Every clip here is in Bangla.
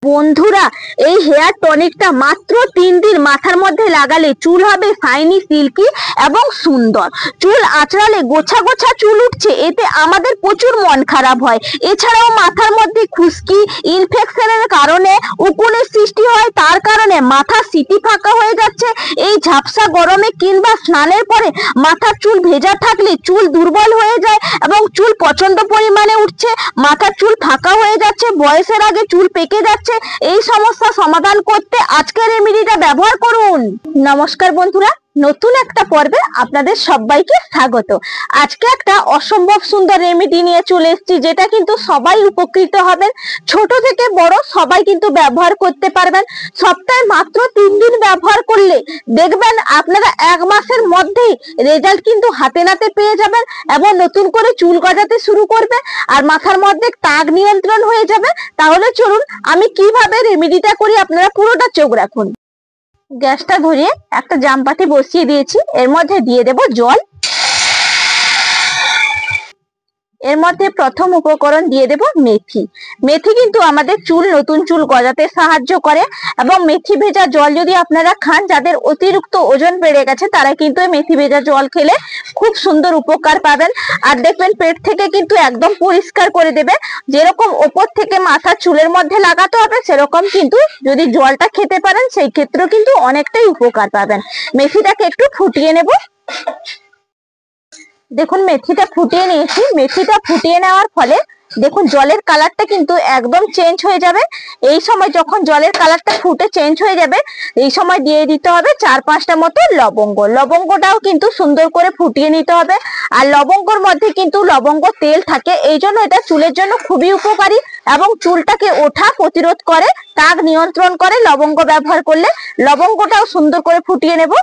বন্ধুরা, এই হেয়ার টনিকটা মাত্র 3 দিন মাথার মধ্যে লাগালে চুল হবে শাইনি, সিল্কি এবং সুন্দর। চুল আঁচড়ালে গোছা গোছা চুল উঠছে, এতে আমাদের প্রচুর মন খারাপ হয়। এছাড়াও মাথার মধ্যে খুশকি, ইনফেকশনের কারণে উকুনের সৃষ্টি হয়, তার কারণে মাথা সিটি ফাঁকা হয়ে যাচ্ছে। এই ঝাপসা গরমে কিংবা স্নানের পরে মাথার চুল ভেজা থাকলে চুল দুর্বল হয়ে যায় এবং চুল প্রচন্ড পরিমাণে উঠছে, মাথার চুল ফাঁকা হয়ে যাচ্ছে, বয়সের আগে চুল পেকে যাচ্ছে। এই সমস্যা সমাধান করতে আজকের রেমেডিটা ব্যবহার করুন। নমস্কার বন্ধুরা, নতুন একটা পর্বে আপনাদের সবাইকে স্বাগত। আজকে একটা অসম্ভব সুন্দর রেমেডি নিয়ে চলে এসেছি, যেটা কিন্তু সবাই উপকৃত হবেন। ছোট থেকে বড় সবাই কিন্তু ব্যবহার করতে পারবেন। সপ্তাহে মাত্র 3 দিন ব্যবহার করলে দেখবেন আপনারা 1 মাসের মধ্যেই রেজাল্ট কিন্তু হাতে নাতে পেয়ে যাবেন এবং নতুন করে চুল গজাতে শুরু করবে আর মাথার মধ্যে টাক নিয়ন্ত্রণ হয়ে যাবে। তাহলে চলুন আমি কিভাবে রেমেডিটা করি, আপনারা পুরোটা চোখ রাখুন। গ্যাসটা ধরিয়ে একটা জামপাটি বসিয়ে দিয়েছি, এর মধ্যে দিয়ে দেব জল। এর মধ্যে প্রথম উপকরণ দিয়ে দেব মেথি। মেথি কিন্তু আমাদের চুল, নতুন চুল গজাতে সাহায্য করে এবং মেথি ভেজা জল যদি আপনারা খান, যাদের অতিরিক্ত ওজন বেড়ে গেছে তারা কিন্তু এই মেথি ভেজা জল খেলে খুব সুন্দর উপকার পাবেন। আর দেখবেন পেট থেকে কিন্তু একদম পরিষ্কার করে দেবে। যেরকম ওপর থেকে মাথা চুলের মধ্যে লাগাতে হবে, সেরকম কিন্তু যদি জলটা খেতে পারেন সেই ক্ষেত্রেও কিন্তু অনেকটাই উপকার পাবেন। মেথিটাকে একটু ফুটিয়ে নেব। দেখুন মেথিটা ফুটিয়ে নিয়েছি। মেথিটা ফুটিয়ে নেওয়ার ফলে দেখুন জলের কালারটা কিন্তু একদম চেঞ্জ হয়ে যাবে। এই সময় যখন জলের কালারটা ফুটে চেঞ্জ হয়ে যাবে, এই সময় দিয়ে দিতে হবে 4-5টা মতো লবঙ্গ। লবঙ্গটাও কিন্তু সুন্দর করে ফুটিয়ে নিতে হবে। আর লবঙ্গর মধ্যে কিন্তু লবঙ্গ তেল থাকে, এই জন্য এটা চুলের জন্য খুবই উপকারী এবং চুলটাকে ওঠা প্রতিরোধ করে, টাক নিয়ন্ত্রণ করে লবঙ্গ ব্যবহার করলে। লবঙ্গটাও সুন্দর করে ফুটিয়ে নেব।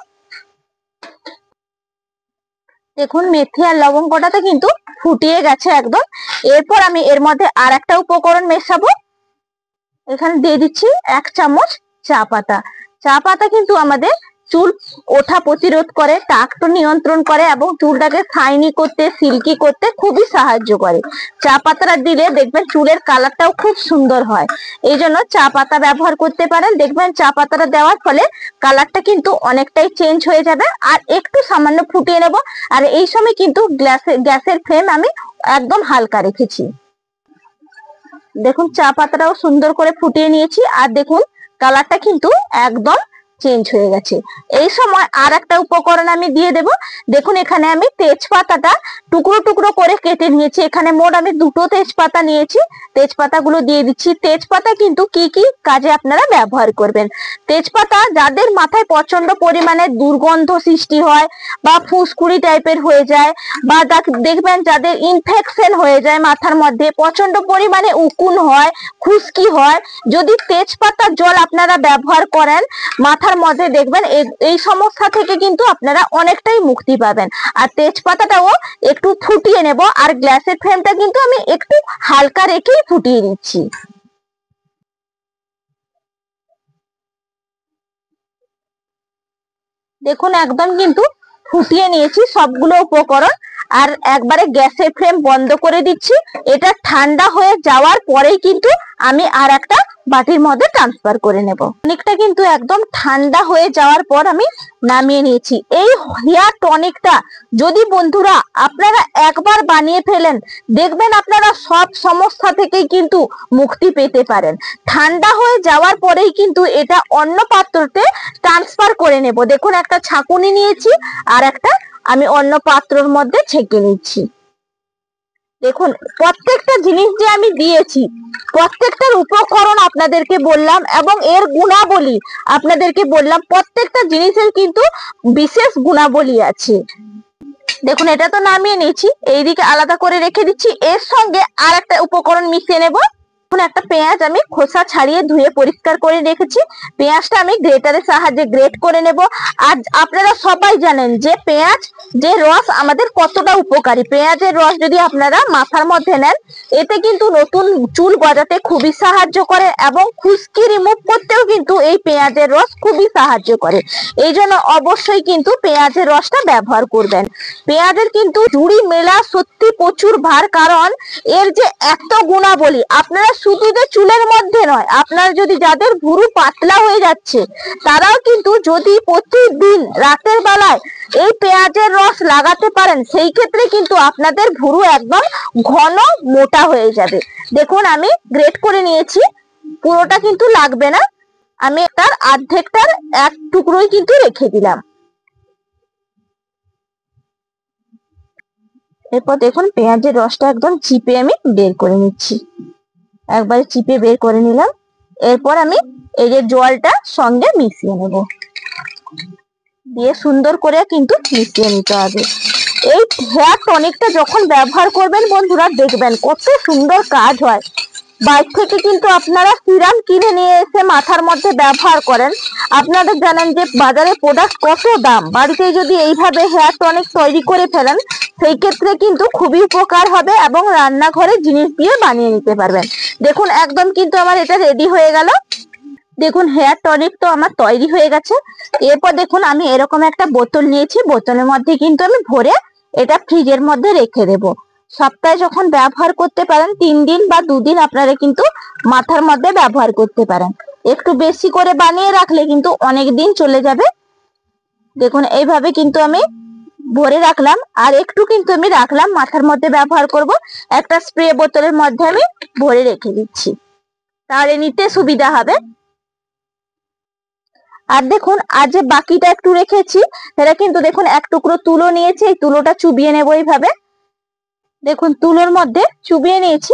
দেখুন মেথি আর লবঙ্গটাতে কিন্তু ফুটিয়ে গেছে একদম। এরপর আমি এর মধ্যে আর একটা উপকরণ মেশাবো। এখানে দিয়ে দিচ্ছি 1 চামচ চা পাতা। চা পাতা কিন্তু আমাদের চুল ওঠা প্রতিরোধ করে, টাকটা নিয়ন্ত্রণ করে এবং চুলটাকে শাইনি করতে, সিল্কি করতে খুবই সাহায্য করে। চা পাতাটা দিলে দেখবেন চুলের কালারটাও খুব সুন্দর হয়, এই জন্য চা পাতা ব্যবহার করতে পারেন। দেখবেন চা পাতাটা দেওয়ার ফলে কালারটা কিন্তু অনেকটাই চেঞ্জ হয়ে যাবে। আর একটু সামান্য ফুটিয়ে নেব। আর এই সময় কিন্তু গ্যাসের ফ্লেম আমি একদম হালকা রেখেছি। দেখুন চা পাতাটাও সুন্দর করে ফুটিয়ে নিয়েছি আর দেখুন কালারটা কিন্তু একদম চেঞ্জ হয়ে গেছে। এই সময় আর একটা উপকরণ আমি দিয়ে দেব। দেখুন এখানে আমি তেজপাতাটা টুকরো টুকরো করে কেটে নিয়েছি। এখানে মোট আমি 2টো তেজপাতা নিয়েছি। তেজপাতাগুলো দিয়ে দিচ্ছি। তেজপাতা কিন্তু কি কি কাজে আপনারা ব্যবহার করবেন। তেজপাতা যাদের মাথায় প্রচন্ড পরিমাণে দুর্গন্ধ সৃষ্টি হয় বা ফুসকুড়ি টাইপের হয়ে যায়, বা দেখবেন যাদের ইনফেকশন হয়ে যায় মাথার মধ্যে, প্রচন্ড পরিমাণে উকুন হয়, খুশকি হয়, যদি তেজপাতার জল আপনারা ব্যবহার করেন মাথার মধ্যে, দেখবেন এই সমস্যা থেকে কিন্তু আপনারা অনেকটাই মুক্তি পাবেন। আর তেজপাতাটাও একটু ফুটিয়ে নেব। আর গ্যাসের ফ্লেমটা কিন্তু আমি একটু হালকা রেখেই ফুটিয়ে নিচ্ছি। দেখুন একদম কিন্তু ফুটিয়ে নিয়েছি সবগুলো উপকরণ। আর একবারে গ্যাসের ফ্লেম বন্ধ করে দিচ্ছি। এটা ঠান্ডা হয়ে যাওয়ার পরেই কিন্তু আমি আর একটা বাটির মধ্যে ট্রান্সফার করে নেব। টনিকটা কিন্তু একদম ঠান্ডা হয়ে যাওয়ার পর আমি নামিয়ে নিয়েছি। এই হেয়ার টনিকটা যদি বন্ধুরা আপনারা একবার বানিয়ে ফেলেন, দেখবেন আপনারা সব সমস্যা থেকেই কিন্তু মুক্তি পেতে পারেন। ঠান্ডা হয়ে যাওয়ার পরেই কিন্তু এটা অন্য পাত্রতে ট্রান্সফার করে নেব। দেখুন একটা ছাঁকুনি নিয়েছি আর একটা আমি অন্য পাত্রের মধ্যে ছেঁকে নিচ্ছি। দেখুন প্রত্যেকটা জিনিস যে আমি দিয়েছি, প্রত্যেকটার উপকরণ আপনাদেরকে বললাম এবং এর গুণাবলী আপনাদেরকে বললাম। প্রত্যেকটা জিনিসের কিন্তু বিশেষ গুণাবলী আছে। দেখুন এটা তো নামিয়ে নিয়েছি, এইদিকে আলাদা করে রেখে দিচ্ছি। এর সঙ্গে আর একটা উপকরণ মিশিয়ে নেব। একটা পেঁয়াজ আমি খোসা ছাড়িয়ে ধুয়ে পরিষ্কার করে রেখেছি। পেঁয়াজটা আমি গ্রেটারের সাহায্যে গ্রেট করে নেব। আর আপনারা সবাই জানেন যে পেঁয়াজ যে রস আমাদের কতটা উপকারী। পেঁয়াজের রস যদি আপনারা মাথার মধ্যে নেন, এতে কিন্তু নতুন চুল গজাতে খুবই সাহায্য করে এবং খুশকি রিমুভ করতেও কিন্তু এই পেঁয়াজের রস খুবই সাহায্য করে। এই জন্য অবশ্যই কিন্তু পেঁয়াজের রসটা ব্যবহার করবেন। পেঁয়াজের কিন্তু জুড়ি মেলা সত্যি প্রচুর ভার, কারণ এর যে এত গুণাবলী আপনারা শুধু যে চুলের মধ্যে নয়, আপনার যদি যাদের ভুরু পাতলা হয়ে যাচ্ছে তারাও কিন্তু যদি প্রতিদিন রাতের বেলায় এই পেঁয়াজের রস লাগাতে পারেন, সেই ক্ষেত্রে কিন্তু আপনাদের ভুরু একদম ঘন মোটা হয়ে যাবে। দেখুন আমি গ্রেট করে নিয়েছি, পুরোটা কিন্তু লাগবে না, আমি তার অর্ধেকটার এক টুকরোই কিন্তু রেখে দিলাম। এরপর দেখুন পেঁয়াজের রসটা একদম চিপে আমি বের করে নিচ্ছি, একবারে চিপে বের করে নিলাম। এরপর আমি এই যে জলটা সঙ্গে মিশিয়ে নেব, দিয়ে সুন্দর করে কিন্তু মিশিয়ে নিতে হবে। এই হেয়ার টনিকটা যখন ব্যবহার করবেন বন্ধুরা, দেখবেন কত সুন্দর কাজ হয়। বাইরে থেকে কিন্তু আপনারা সিরাম কিনে নিয়ে এসে মাথার মধ্যে ব্যবহার করেন, আপনাদের জানেন যে বাজারে প্রোডাক্ট কত দাম। বাড়িতে যদি এইভাবে হেয়ার টনিক তৈরি করে ফেলেন, সেই ক্ষেত্রে কিন্তু খুবই উপকার হবে এবং রান্নাঘরে জিনিস দিয়ে বানিয়ে নিতে পারবেন। দেখুন একদম কিন্তু আমার এটা রেডি হয়ে গেল। দেখুন হেয়ার টনিক তো আমার তৈরি হয়ে গেছে। এরপর দেখুন আমি এরকম একটা বোতল নিয়েছি, বোতলের মধ্যে কিন্তু আমি ভরে এটা ফ্রিজের মধ্যে রেখে দেব। সপ্তাহে যখন ব্যবহার করতে পারেন, 3 দিন বা 2 দিন আপনারা কিন্তু মাথার মধ্যে ব্যবহার করতে পারেন। একটু বেশি করে বানিয়ে রাখলে কিন্তু অনেক দিন চলে যাবে। দেখুন এইভাবে কিন্তু আমি ভরে রাখলাম, আর একটু কিন্তু আমি রাখলাম মাথার মধ্যে ব্যবহার করব। একটা স্প্রে বোতলের মধ্যে আমি ভরে রেখে দিচ্ছি, তাহলে নিতে সুবিধা হবে। আর দেখুন আর যে বাকিটা একটু রেখেছি, সেটা কিন্তু দেখুন এক টুকরো তুলো নিয়েছি, এই তুলোটা চুবিয়ে নেবো এইভাবে। দেখুন তুলোর মধ্যে চুবিয়ে নিয়েছি,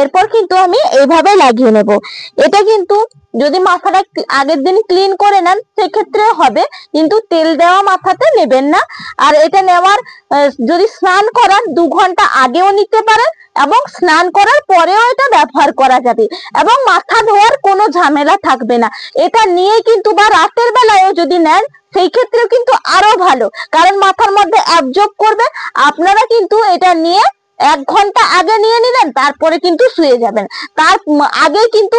এরপর কিন্তু আমি এইভাবে লাগিয়ে নেব। এটা কিন্তু যদি মাথাটা আগের দিন ক্লিন করে নেন সেক্ষেত্রে হবে, কিন্তু তেল দেওয়া মাথাতে নেবেন না। আর এটা নেওয়ার যদি স্নান করার 2 ঘন্টা আগেও নিতে পারেন এবং স্নান করার পরেও এটা ব্যবহার করা যাবে, এবং মাথা ধোয়ার কোনো ঝামেলা থাকবে না। এটা নিয়ে কিন্তু বা রাতের বেলায়ও যদি নেন সেই ক্ষেত্রেও কিন্তু আরো ভালো, কারণ মাথার মধ্যে অ্যাবজর্ব করবে। আপনারা কিন্তু এটা নিয়ে 1 ঘন্টা আগে নিয়ে নিলেন, তারপরে কিন্তু শুয়ে যাবেন, তার আগে কিন্তু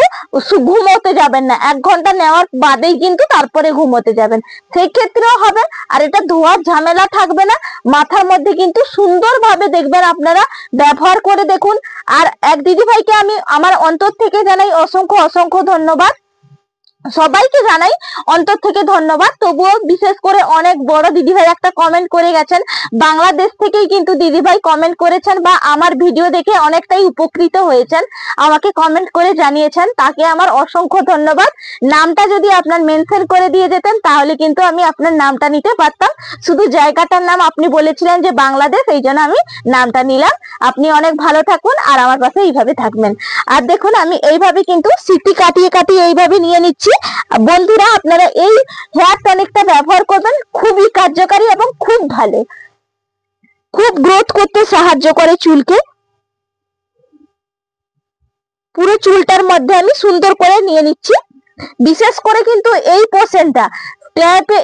ঘুমোতে যাবেন না, 1 ঘন্টা নেওয়ার বাদেই কিন্তু তারপরে ঘুমোতে যাবেন, সেই ক্ষেত্রেও হবে। আর এটা ধোয়ার ঝামেলা থাকবে না, মাথার মধ্যে কিন্তু সুন্দরভাবে দেখবেন আপনারা ব্যবহার করে দেখুন। আর এক দিদি ভাইকে আমি আমার অন্তর থেকে জানাই অসংখ্য অসংখ্য ধন্যবাদ, সবাইকে জানাই অন্তর থেকে ধন্যবাদ। তবুও বিশেষ করে অনেক বড় দিদিভাই একটা কমেন্ট করে গেছেন, বাংলাদেশ থেকেই কিন্তু দিদিভাই কমেন্ট করেছেন বা আমার ভিডিও দেখে অনেকটাই উপকৃত হয়েছেন, আমাকে কমেন্ট করে জানিয়েছেন, তাকে আমার অসংখ্য ধন্যবাদ। নামটা যদি আপনার মেনশন করে দিয়ে যেতেন তাহলে কিন্তু আমি আপনার নামটা নিতে পারতাম, শুধু জায়গাটার নাম আপনি বলেছিলেন যে বাংলাদেশ, এই জন্য আমি নামটা নিলাম। আপনি অনেক ভালো থাকুন আর আমার পাশে এইভাবে থাকবেন। আর দেখুন আমি এইভাবে কিন্তু সিটি কাটিয়ে কাটিয়ে এইভাবে নিয়ে নিচ্ছি। বন্ধুরা আপনারা এই হেয়ার টনিকটা ব্যবহার করবেন, খুবই কার্যকারী এবং খুব ভালো, খুব গ্রোথ করতে সাহায্য করে চুলকে। পুরো চুলটার মধ্যে আমি সুন্দর করে নিয়ে নিচ্ছি, বিশেষ করে কিন্তু এই পোর্শনটা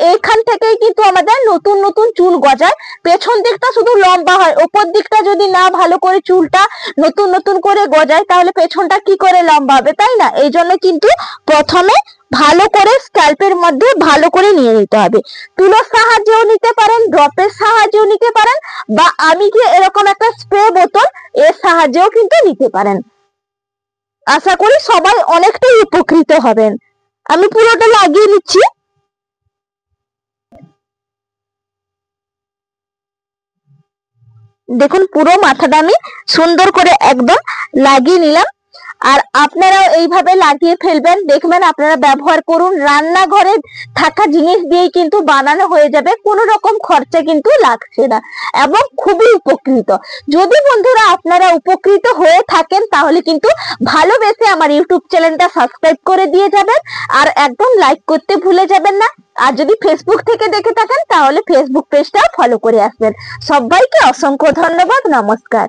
এইখান থেকেই কিন্তু আমাদের নতুন নতুন চুল গজায়। পেছন দিকটা শুধু লম্বা হয়, ওপর দিকটা যদি না ভালো করে চুলটা নতুন নতুন করে গজায় তাহলে পেছনটা কি করে লম্বা হবে, তাই না? এই জন্য কিন্তু প্রথমে ভালো করে স্ক্যাল্পের মধ্যে ভালো করে নিয়ে নিতে হবে। তুলোর সাহায্যেও নিতে পারেন, ড্রপের সাহায্যেও নিতে পারেন, বা আমি যে এরকম একটা স্প্রে বোতল এর সাহায্যেও কিন্তু নিতে পারেন। আশা করি সবাই অনেকটাই উপকৃত হবেন। আমি পুরোটা লাগিয়ে নিচ্ছি। দেখুন পুরো মাথাটা আমি সুন্দর করে একদম লাগিয়ে নিলাম। আর আপনারাও এইভাবে লাগিয়ে ফেলবেন, দেখবেন আপনারা ব্যবহার করুন, রান্নাঘরে থাকা জিনিস দিয়েই কিন্তু বানানো হয়ে যাবে, কোনো রকম খরচা কিন্তু লাগছে না এবং খুবই উপকৃত। যদি বন্ধুরা আপনারা উপকৃত হয়ে থাকেন তাহলে কিন্তু ভালোবেসে আমার ইউটিউব চ্যানেলটা সাবস্ক্রাইব করে দিয়ে যাবেন, আর একদম লাইক করতে ভুলে যাবেন না। আর যদি ফেসবুক থেকে দেখে থাকেন তাহলে ফেসবুক পেজটা ফলো করে আসবেন। সবাইকে অসংখ্য ধন্যবাদ, নমস্কার।